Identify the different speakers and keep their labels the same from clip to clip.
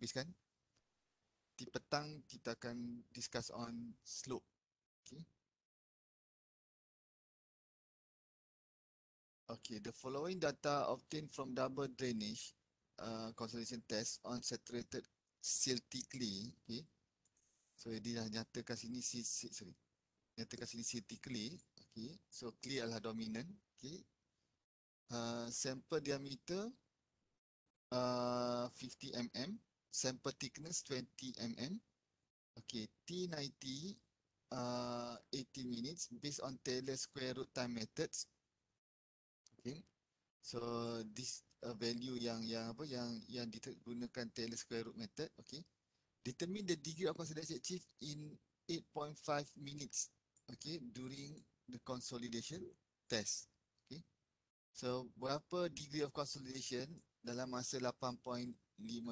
Speaker 1: habiskan. Di petang kita akan discuss on slope. Okay. Okay, the following data obtained from double drainage consolidation test on saturated silty clay. Okay. So dia dah nyatakan sini sorry. Nyatakan sini silty clay. Okay. So clay adalah dominant. Okay. Sample diameter 50 mm, sample thickness 20 mm. Okay, T90 80 minutes based on Taylor square root time methods. Okay, so this value yang apa yang digunakan Taylor square root method. Okay, determine the degree of consolidation achieved in 8.5 minutes. Okay, during the consolidation test. Okay, so berapa degree of consolidation dalam masa 8.5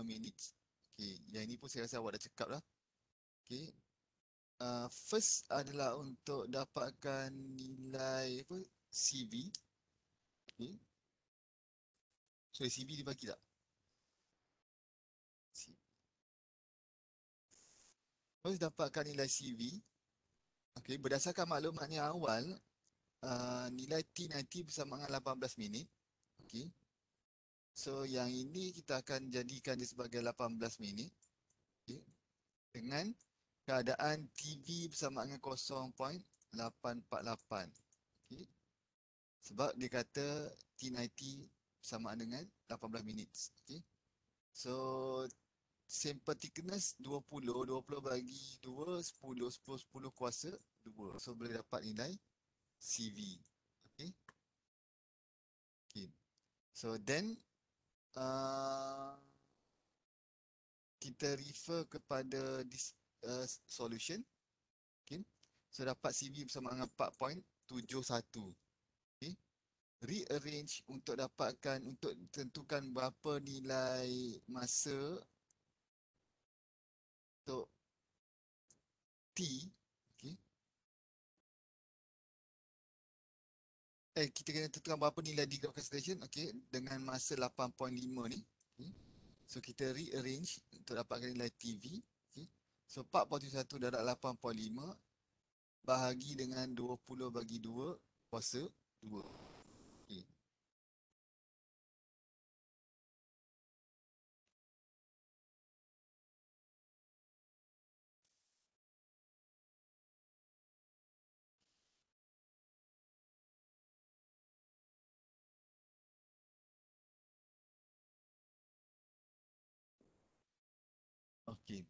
Speaker 1: minutes. Okay, yang ini pun saya rasa awak dah cakap lah. Okay, first adalah untuk dapatkan nilai apa CV. Okay. So CV dibagi tak? First dapatkan nilai CV. Okay, berdasarkan maklumatnya awal, nilai T90 bersama dengan 18 minit. Okay. So yang ini kita akan jadikan dia sebagai 18 minit. Okay. Dengan keadaan TV bersama dengan 0.848. Okay. Sebab dia kata T90 sama dengan 18 minit. Okay. So sample thickness 20 bagi 2 10 10 10 kuasa 2. So boleh dapat nilai CV. Okay. Okay. So then kita refer kepada this solution. Okay. So dapat CV bersama dengan 4.71. Okay. Rearrange untuk dapatkan, untuk tentukan berapa nilai masa untuk T. Okay. Kita kena tentukan berapa nilai degree of concentration. Okay. Dengan masa 8.5 ni. Okay. So kita rearrange untuk dapatkan nilai TV. Okay. So 4.71 darab 8.5 bahagi dengan 20 bagi 2 kuasa 2. Okay. Okay.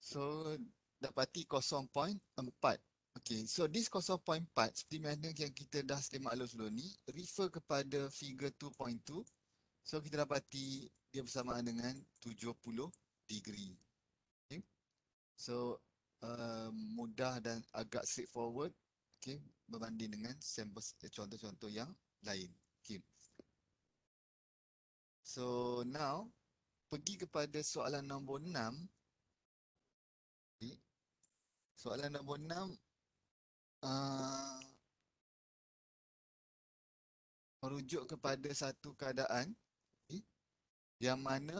Speaker 1: So dapati 0.4. Okay, so this 0.4 seperti mana yang kita dah sedia maklum sebelum ni, refer kepada figure 2.2. So kita dapati dia bersamaan dengan 70 degree. Okay. So mudah dan agak straightforward. Okay, berbanding dengan sampel contoh-contoh yang lain. Okay. So now pergi kepada soalan nombor 6. Okay. Soalan nombor 6 merujuk kepada satu keadaan yang mana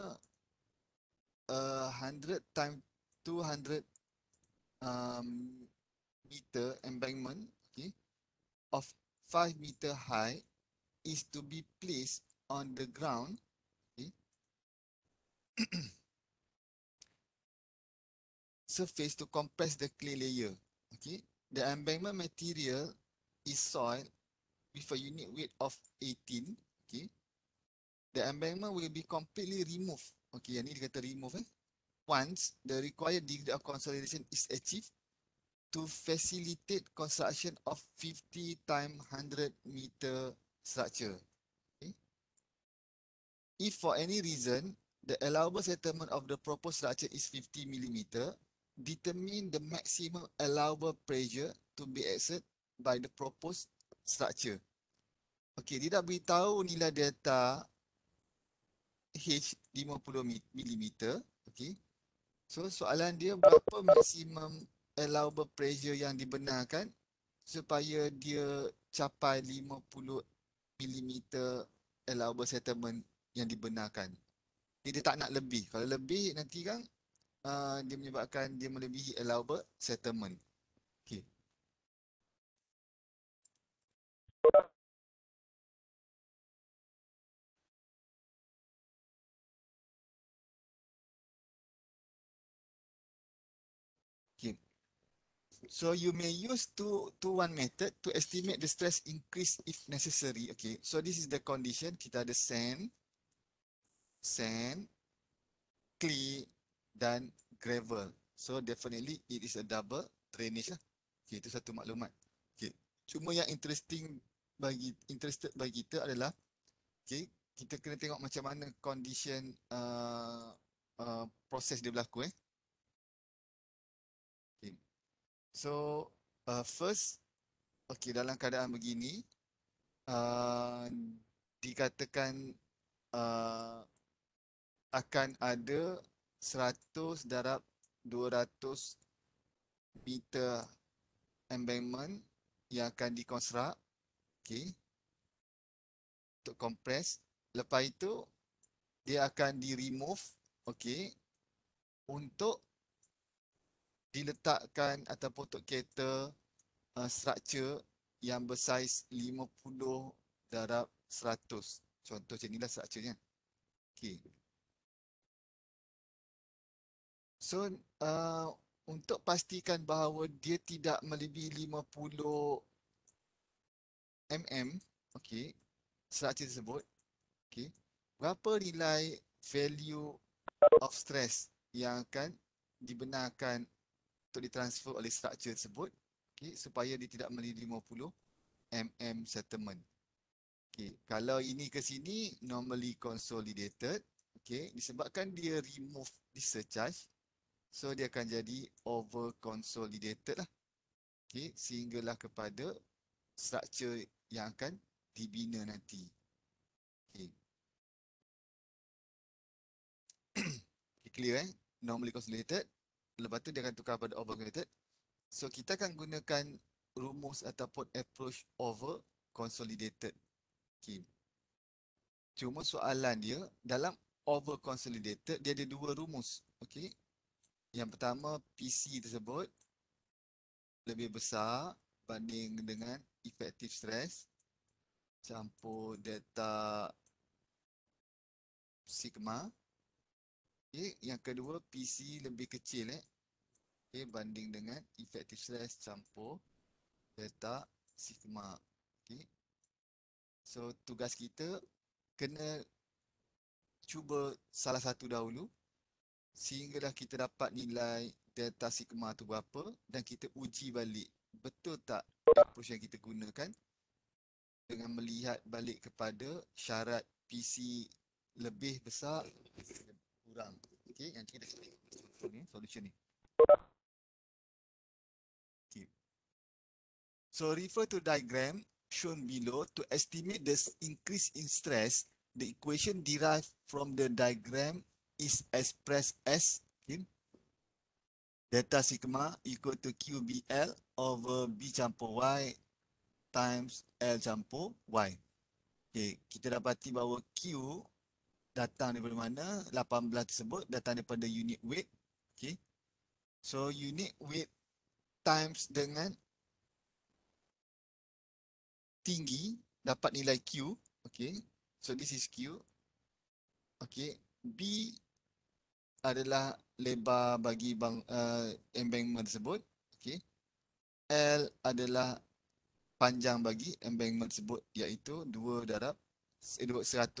Speaker 1: 100 times 200 meter embankment, okay, of 5 meter high is to be placed on the ground, okay, surface to compress the clay layer. Okay, the embankment material is soil with a unit weight of 18. Okay, the embankment will be completely removed. Okay, yang ni dia kata remove once the required degree of consolidation is achieved to facilitate construction of 50 times 100 meter structure. Okay. If for any reason the allowable settlement of the proposed structure is 50 millimeter, determine the maximum allowable pressure to be exerted by the proposed structure. Okay, dia dah beritahu nilai delta H 50 mm. Okay. So soalan dia berapa maksimum allowable pressure yang dibenarkan supaya dia capai 50 mm allowable settlement yang dibenarkan. Dia tak nak lebih. Kalau lebih nanti kan dia menyebabkan dia melebihi allowable settlement. Okay. Okay. So you may use one method to estimate the stress increase if necessary. Okay. So this is the condition. Kita ada sand, clay dan gravel. So definitely it is a double drainage lah. Okay, itu satu maklumat. Okay. Cuma yang interested bagi kita adalah okay, kita kena tengok macam mana condition proses dia berlaku Okay. So first okay, dalam keadaan begini uh, dikatakan uh, akan ada 100 darab 200 meter embankment yang akan dikonstruk okay, untuk compress. Lepas itu dia akan di-remove okay, untuk diletakkan ataupun untuk cater structure yang bersaiz 50 darab 100. Contoh macam inilah structure-nya. Okay. So untuk pastikan bahawa dia tidak melebihi 50 mm, okay, structure tersebut, okay, berapa nilai value of stress yang akan dibenarkan untuk ditransfer oleh structure tersebut, okay, supaya dia tidak melebihi 50 mm settlement. Okay, kalau ini ke sini normally consolidated, okay, disebabkan dia remove discharge, so dia akan jadi over consolidated lah. Okay, sehinggalah kepada structure yang akan dibina nanti. Okay. Okay, clear normally consolidated. Lepas tu dia akan tukar pada over consolidated. So kita akan gunakan rumus ataupun approach over consolidated. Okay. Cuma soalan dia dalam over consolidated dia ada dua rumus. Okay. Yang pertama PC tersebut lebih besar banding dengan effective stress campur delta sigma. Okay. Yang kedua PC lebih kecil okay, banding dengan effective stress campur delta sigma. Okay. So tugas kita kena cuba salah satu dahulu sehinggalah kita dapat nilai delta sigma tu berapa dan kita uji balik betul tak approach yang kita gunakan dengan melihat balik kepada syarat PC lebih besar kurang. Okey, yang kita ni solution ni. Okay. So refer to diagram shown below to estimate the increase in stress. The equation derived from the diagram is expressed as okay, delta sigma equal to QBL over B campur Y times L campur Y. Okay, kita dapati bahawa Q datang daripada mana? 18 tersebut datang daripada unit weight. Okay. So unit weight times dengan tinggi dapat nilai Q. Okay. So this is Q. Okay. B adalah lebar bagi embankment tersebut. Okay. L adalah panjang bagi embankment tersebut iaitu 100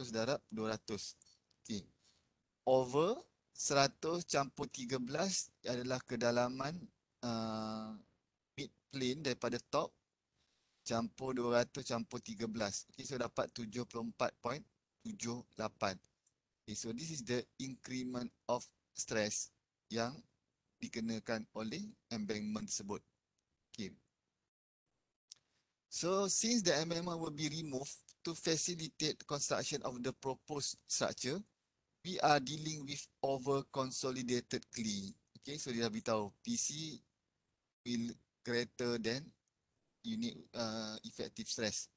Speaker 1: darab 200. Okay. Over 100 campur 13 adalah kedalaman mid plane daripada top campur 200 campur 13. Okay, so dapat 74.78. Okay, so this is the increment of stress yang dikenakan oleh embankment tersebut. Okay. So since the embankment will be removed to facilitate construction of the proposed structure, we are dealing with over consolidated clay. Okay, so dia dah beritahu PC will greater than unit effective stress.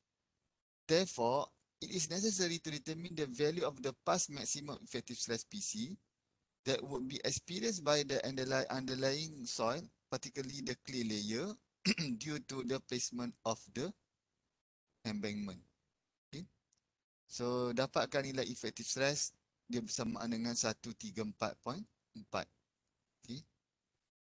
Speaker 1: Therefore, it is necessary to determine the value of the past maximum effective stress PC that would be experienced by the underlying soil, particularly the clay layer, due to the placement of the embankment. Okay. So, dapatkan nilai effective stress, dia bersamaan dengan 134.4. Okay.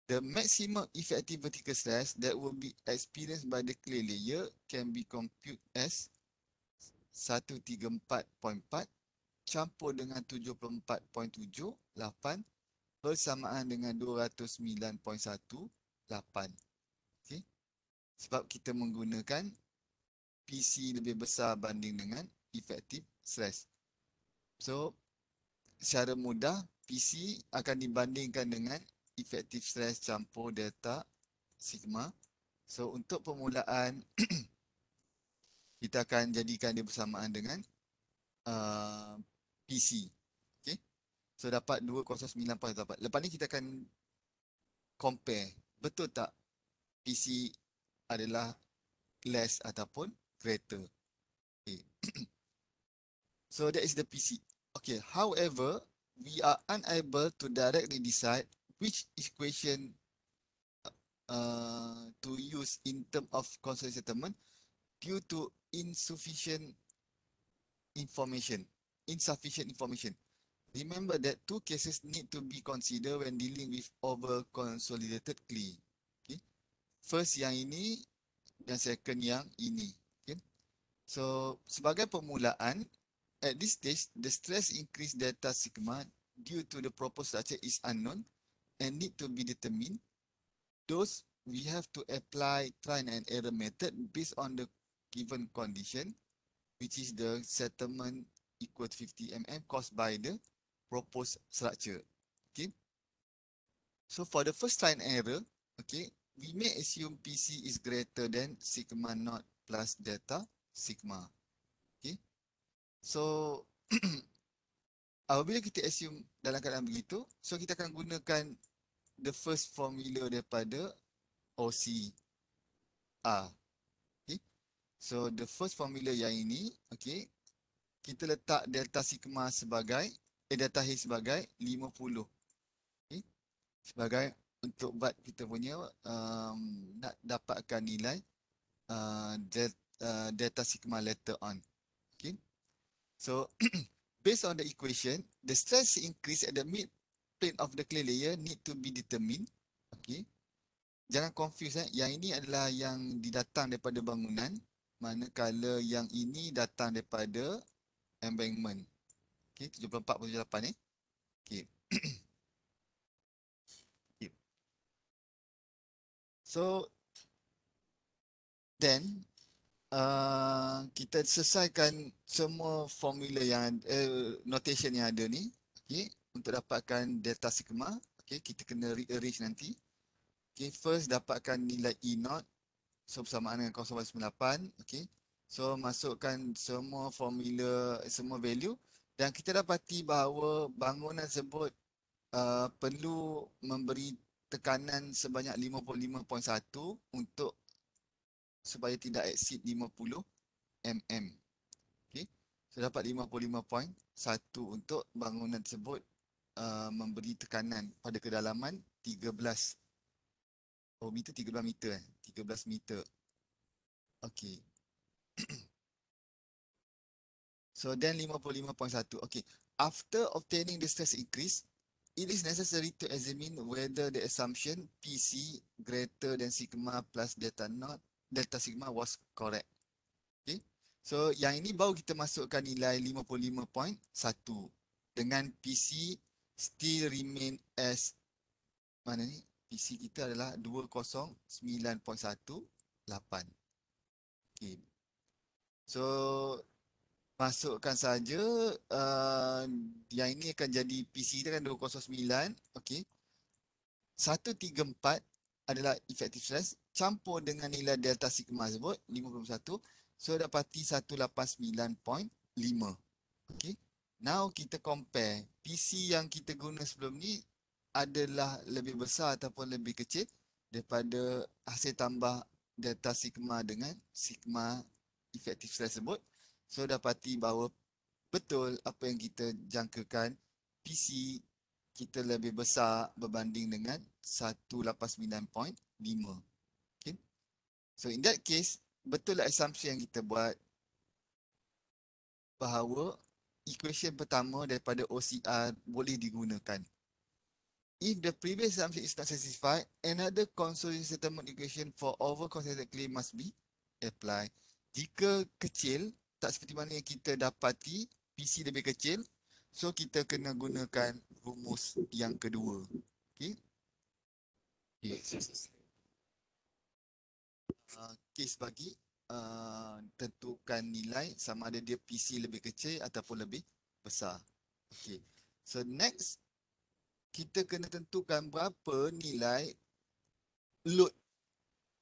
Speaker 1: The maximum effective vertical stress that will be experienced by the clay layer can be computed as 134.4 campur dengan 74.78 bersamaan dengan 209.18. Okay. Sebab kita menggunakan PC lebih besar banding dengan effective stress. So, secara mudah, PC akan dibandingkan dengan effective stress campur delta sigma. So, untuk permulaan, kita akan jadikan dia bersamaan dengan PC. Okay. So, dapat 209.8. Lepas ni kita akan compare. Betul tak PC adalah less ataupun greater. Okay. So, that is the PC. Okay. However, we are unable to directly decide which equation to use in terms of constraint settlement due to insufficient information. Remember that two cases need to be considered when dealing with over-consolidated clay. Okay. First yang ini dan second yang ini. Okay. So, sebagai permulaan, at this stage, the stress increase delta sigma due to the proposed structure is unknown and need to be determined. Those we have to apply trial and error method based on the given condition, which is the settlement equal to 50 mm caused by the proposed structure. Okay. So for the first trial and error, okay, we may assume PC is greater than sigma naught plus delta sigma. Okay. So apabila kita assume dalam keadaan begitu, so kita akan gunakan the first formula daripada OCR. Okay. So the first formula yang ini, okay, kita letak delta sigma sebagai, delta H sebagai 50. Okay. Sebagai untuk buat kita punya nak dapatkan nilai delta sigma later on. Okay. So based on the equation, the stress increase at the mid plane of the clay layer need to be determined. Okay. Jangan confuse Yang ini adalah yang didatang daripada bangunan, manakala yang ini datang daripada embankment. Okay, 74.78 Okay. Okay. So then kita selesaikan semua formula yang notation yang ada ni, okay, untuk dapatkan delta sigma. Okay, kita kena rearrange nanti. Okay, first dapatkan nilai E0, so bersamaan dengan 0.98. Okay, so masukkan semua formula, semua value, dan kita dapati bahawa bangunan tersebut perlu memberi tekanan sebanyak 55.1 untuk supaya tidak exceed 50 mm. Okay, so dapat 55.1 untuk bangunan tersebut memberi tekanan pada kedalaman 13 meter, 13 meter 13 meter. Okay. So then 55.1. Okay. After obtaining the stress increase, it is necessary to examine whether the assumption PC greater than sigma plus delta naught, delta sigma was correct. Okay. So yang ini baru kita masukkan nilai 55.1 dengan PC still remain as, mana ni? PC kita adalah 209.18. Okay. So masukkan saja yang ini akan jadi PC kita kan 209. Okay. 134 adalah effective stress campur dengan nilai delta sigma tersebut 51. So dapati 189.5. Okay. Now kita compare PC yang kita guna sebelum ni adalah lebih besar ataupun lebih kecil daripada hasil tambah delta sigma dengan sigma effective stress tersebut. So dapati bahawa betul apa yang kita jangkakan, PC kita lebih besar berbanding dengan 189.5. Okay. So in that case, betul lah assumption yang kita buat bahawa equation pertama daripada OCR boleh digunakan. If the previous assumption is not satisfied, another consolidation settlement equation for over-consolidated claim must be applied. Jika kecil, tak seperti mana yang kita dapati, PC lebih kecil, so kita kena gunakan rumus yang kedua. Okay. Case bagi tentukan nilai sama ada dia PC lebih kecil ataupun lebih besar. Okay. So next, kita kena tentukan berapa nilai load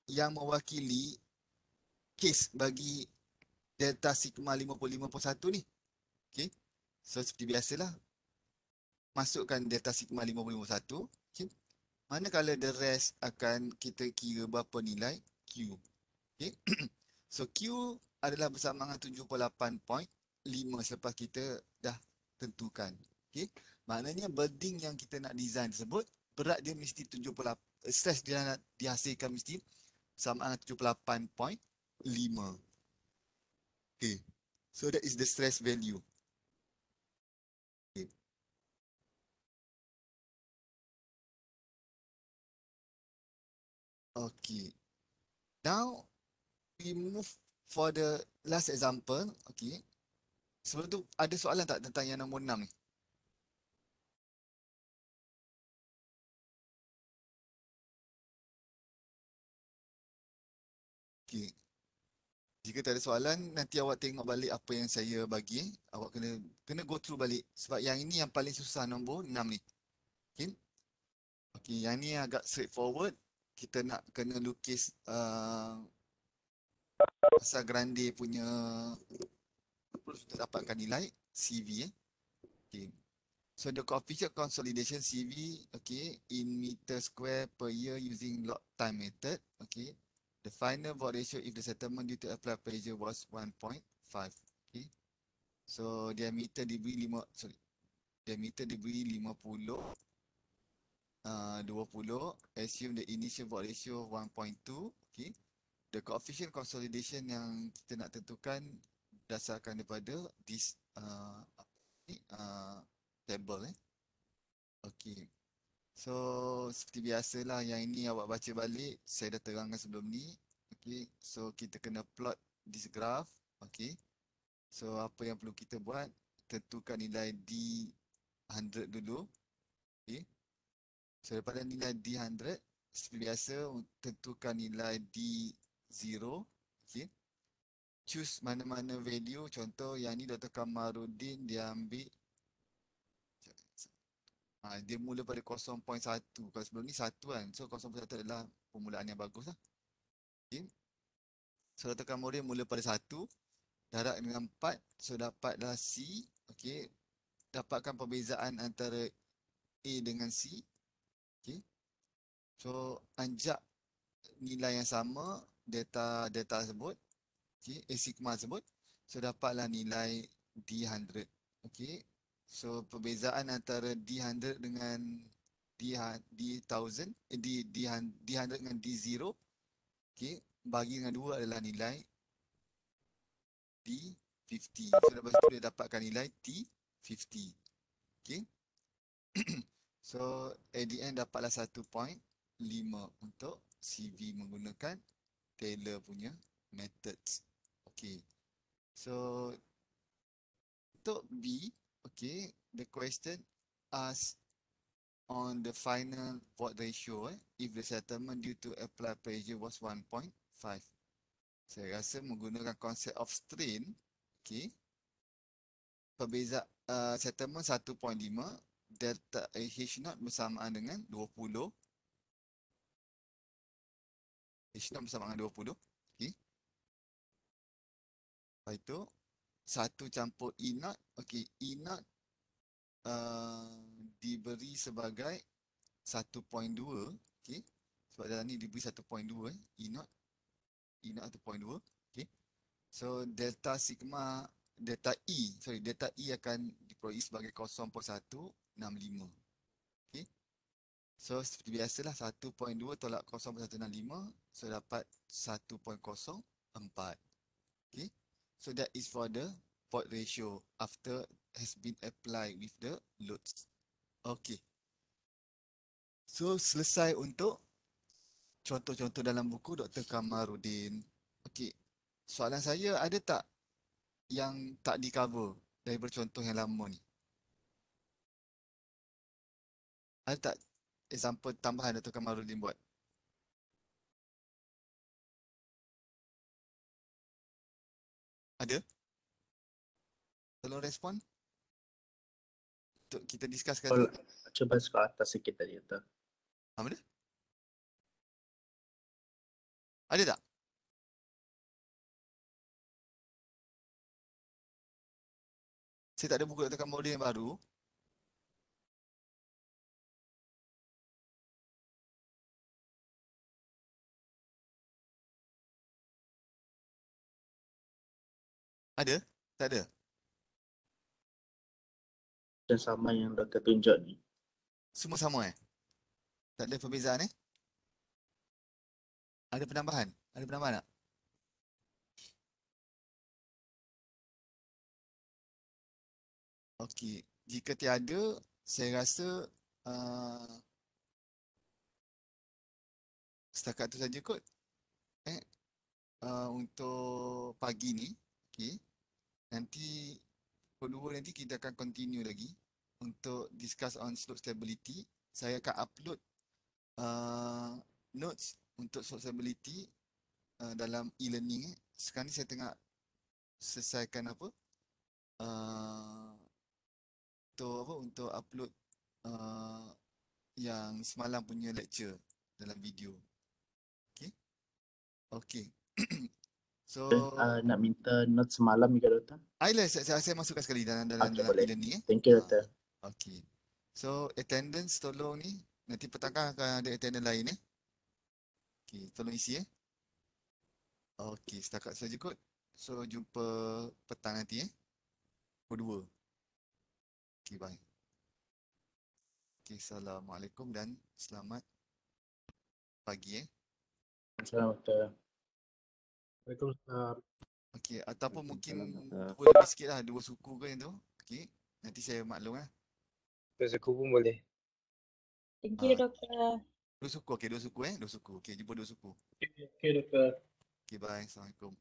Speaker 1: yang mewakili case bagi delta sigma 55.1 ni. Okay. So seperti biasalah, masukkan delta sigma 55.1. Okay. Manakala the rest akan kita kira berapa nilai Q. Okay. So Q adalah bersama dengan 78.5 selepas kita dah tentukan. Okay. Maknanya building yang kita nak design tersebut, berat dia mesti 78, stress dia nak dihasilkan mesti sama dengan 78.5. Okay. So that is the stress value. Okay. Okay. Now we move for the last example. Okay. Sebelum tu ada soalan tak tentang yang nombor 6 ni? Okay. Jika tak ada soalan, nanti awak tengok balik apa yang saya bagi. Awak kena go through balik. Sebab yang ini yang paling susah nombor 6 ni. Okay. Okay, yang ni agak straightforward. Kita nak kena lukis asal grande punya untuk dapatkan nilai CV. Okay. So the coefficient consolidation CV, okay, in meter square per year using log time method, okay. The final void ratio if the settlement due to applied pressure was 1.5, okay. So diameter diberi 50, 20, assume the initial void ratio 1.2, okay. The coefficient consolidation yang kita nak tentukan berdasarkan daripada this table. Okay. So seperti biasalah, yang ini awak baca balik, saya dah terangkan sebelum ni. Okay. So kita kena plot this graph. Okay. So apa yang perlu kita buat, tentukan nilai D100 dulu. Okay. So daripada nilai D100, seperti biasa, tentukan nilai D0. Okay. Choose mana-mana value. Contoh yang ni Dr. Kamarudin dia ambil, dia mula pada 0.1. Kalau sebelum ni 1 kan. So 0.1 adalah permulaan yang bagus lah. Okay. So Dr. Kamarudin mula pada 1. Darab dengan 4. So dapatlah C. Okay. Dapatkan perbezaan antara A dengan C. Okay. So anjak nilai yang sama data tersebut. Okay. Sigma tersebut. So dapatlah nilai D100. Okay. So perbezaan antara D100 dengan D1000, D100 dengan D0, okay, bagi dengan 2 adalah nilai D50. So lepas itu dia dapatkan nilai T50. Okay. So at the end dapatlah 1.5 untuk CV menggunakan Taylor punya methods. Okay. So untuk B, okay, the question asks on the final void ratio if the settlement due to applied pressure was 1.5. Saya rasa menggunakan konsep of strain, okay, perbeza settlement 1.5, delta H0 bersamaan dengan 20. H0 bersamaan dengan 20, okay. Lepas itu 1 campur E0, okay, E0 diberi sebagai 1.2, okay. Sebab dalam ni diberi 1.2, E0 1.2, okay. So delta sigma data E akan diperoleh sebagai 0.165. Okey. So seperti biasalah 1.2 tolak 0.165, so dapat 1.04. Okay. So that is for the fault ratio after has been applied with the loads. Okay. So selesai untuk contoh-contoh dalam buku Dr. Kamarudin. Okay. Soalan saya, ada tak yang tak di cover daripada contoh yang lama ni? Ada tak example tambahan Dr. Kamarudin buat? Ada? Tolong respon untuk kita discuss kali.
Speaker 2: Coba ke atas sikit tadi tu.
Speaker 1: Apa dia? Ada tak? Saya tak ada buku Dr. Kamarudin yang baru. Ada? Tak ada?
Speaker 2: Dan sama yang doktor tunjuk ni.
Speaker 1: Semua sama eh? Tak ada perbezaan eh? Ada penambahan? Ada penambahan tak? Okey. Jika tiada, saya rasa setakat tu saja kot. Untuk pagi ni. Okey. Nanti pukul 2 nanti kita akan continue lagi untuk discuss on slope stability. Saya akan upload notes untuk slope stability dalam e-learning. Sekarang ni saya tengah selesaikan apa? Untuk upload yang semalam punya lecture dalam video. Okay. Okay. So,
Speaker 2: Nak minta note semalam juga doktor.
Speaker 1: saya masukkan sekali dalam
Speaker 2: Okay, boleh.
Speaker 1: e-learning.
Speaker 2: Thank you doktor.
Speaker 1: Okay. So, attendance tolong ni. Nanti petang akan ada attendance lain Okay, tolong isi Okay, setakat saja kot. So, jumpa petang nanti Pukul 2. Okay, bye. Okay, Assalamualaikum dan selamat pagi
Speaker 2: Selamat doktor.
Speaker 3: Waalaikumsalam.
Speaker 1: Okay, ataupun mungkin
Speaker 4: Waalaikumsalam.
Speaker 1: dua lebih sikit lah, 2 suku ke yang tu. Okay, nanti saya maklum
Speaker 4: Suku pun boleh.
Speaker 5: Thank you,
Speaker 1: Ah.
Speaker 5: doktor.
Speaker 1: 2 suku, okay, 2 suku 2 suku. Okay, jumpa 2 suku.
Speaker 3: Okay, doktor.
Speaker 1: Okay, bye. Assalamualaikum.